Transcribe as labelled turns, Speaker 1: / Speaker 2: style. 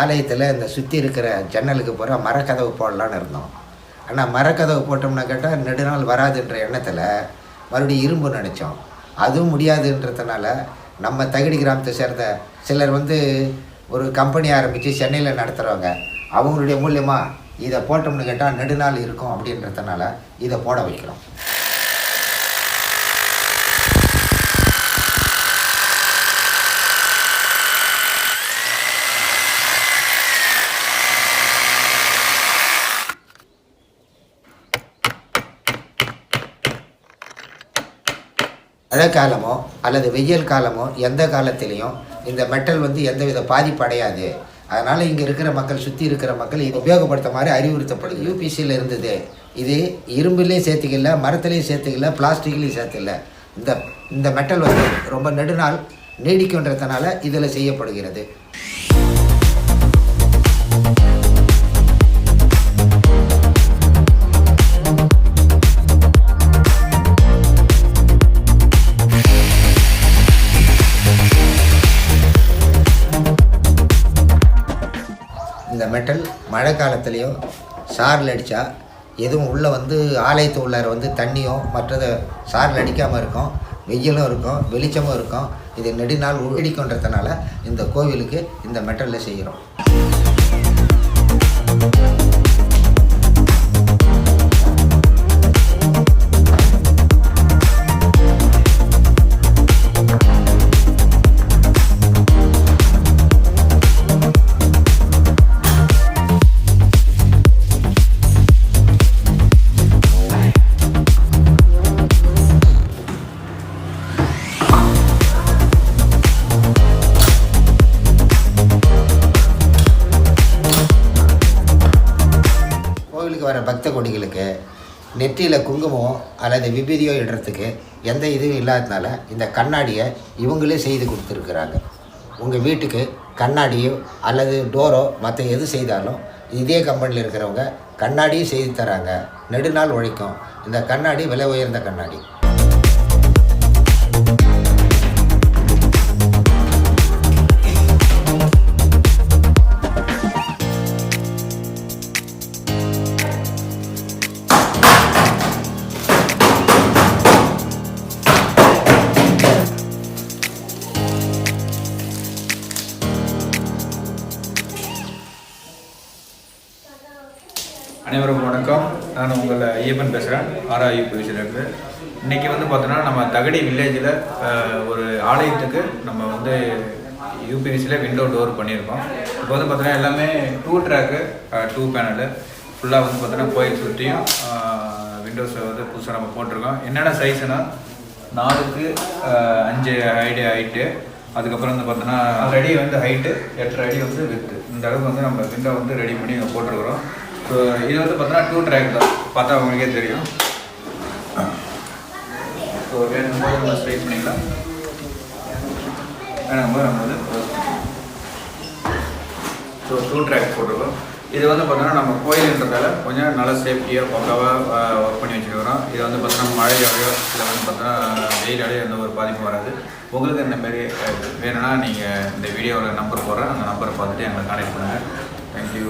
Speaker 1: ஆலயத்தில் இந்த சுற்றி இருக்கிற ஜன்னலுக்கு பூரா மரக்கதவு போடலான்னு இருந்தோம். ஆனால் மரக்கதவு போட்டோம்னா கேட்டால் நெடுநாள் வராதுன்ற எண்ணத்தில் மறுபடியும் இரும்பு நினச்சோம். அதுவும் முடியாதுன்றதுனால நம்ம தகிடி கிராமத்தை சேர்ந்த சிலர் ஒரு கம்பெனி ஆரம்பித்து சென்னையில் நடத்துகிறவங்க, அவங்களுடைய மூலியமாக இதை போட்டோம்னு கேட்டால் நெடுநாள் இருக்கும் அப்படின்றதுனால இதை போட வைக்கிறோம். மழை காலமோ அல்லது வெயில் காலமோ எந்த காலத்திலையும் இந்த மெட்டல் எந்தவித பாதிப்பு அடையாது. அதனால் இங்கே இருக்கிற மக்கள், சுற்றி இருக்கிற மக்கள் இதை உபயோகப்படுத்த மாதிரி அறிவுறுத்தப்படுது. யூபிசியில் இருந்தது, இது இரும்புலேயும் சேர்த்துக்கல, மரத்துலேயும் சேர்த்துக்கல, பிளாஸ்டிக்லேயும் சேர்த்துக்கல. இந்த மெட்டல் ரொம்ப நெடுநாள் நீடிக்குன்றதுனால இதில் செய்யப்படுகிறது. இந்த மெட்டல் மழை காலத்துலேயும் சாரில் அடித்தா எதுவும் உள்ளே ஆலயத்து உள்ளார தண்ணியோ மற்றது சாரில் அடிக்காமல் இருக்கும், வெயிலும் இருக்கும், வெளிச்சமும் இருக்கும். இது நெடுநாள் நீடிக்குன்றதுனால இந்த கோவிலுக்கு இந்த மெட்டலில் செய்கிறோம். வர பக்த கொடிகளுக்கு நெற்றியில் குங்குமமோ அல்லது விபூதியோ இடுறதுக்கு எந்த இதுவும் இல்லாததுனால இந்த கண்ணாடியை இவங்களே செய்து கொடுத்துருக்குறாங்க. உங்கள் வீட்டுக்கு கண்ணாடியோ அல்லது டோரோ மற்ற எது செய்தாலும் இதே கம்பெனியில் இருக்கிறவங்க கண்ணாடியும் செய்து தராங்க. நெடுநாள் உழைக்கும். இந்த கண்ணாடி விலை உயர்ந்த கண்ணாடி.
Speaker 2: அனைவருக்கும் வணக்கம். நான் உங்கள் ஐயப்பன் பேசுகிறேன், UPVCலேருந்து. இன்றைக்கி பார்த்தோன்னா நம்ம தகடி வில்லேஜில் ஒரு ஆலயத்துக்கு நம்ம UPVCயில் விண்டோ டோர் பண்ணியிருக்கோம். இப்போ பார்த்தோன்னா எல்லாமே 2 ட்ராக்கு 2 பேனலு ஃபுல்லாக பார்த்தோன்னா கோயில் சுற்றியும் விண்டோஸை புதுசாக நம்ம போட்டிருக்கோம். என்னென்ன சைஸுனால் 4க்கு 5 ஹைட்டு, அதுக்கப்புறம் பார்த்தோன்னா 6 அடி ஹைட்டு, 8 அடி வித்து. இந்த அளவுக்கு நம்ம விண்டோ ரெடி பண்ணி போட்டிருக்கிறோம். ஸோ இது பார்த்தோன்னா 2 ட்ராக் தான், பார்த்தா உங்களுக்கே தெரியும். ஸோ வேணும்போது நம்ம ஸ்ட்ரைட் பண்ணிக்கலாம், வேணும்போது நம்ம ஸோ 2 ட்ராக் போட்டிருக்கோம். இது பார்த்தோன்னா நம்ம கோயிலுன்றதால கொஞ்சம் நல்லா சேஃப்டியாக பக்காவாக ஒர்க் பண்ணி வச்சுருக்கிறோம். இது பார்த்தோன்னா மழையாலையோ இல்லை பார்த்தோன்னா வெயிலாலையோ எந்த ஒரு பாதிப்பும் வராது. உங்களுக்கு இந்த மாதிரி வேணும்னா நீங்கள் இந்த வீடியோவில் நம்பர் போடுறேன், அந்த நம்பரை பார்த்துட்டு எங்களை கான்டெக்ட் பண்ணுங்கள். தேங்க்யூ.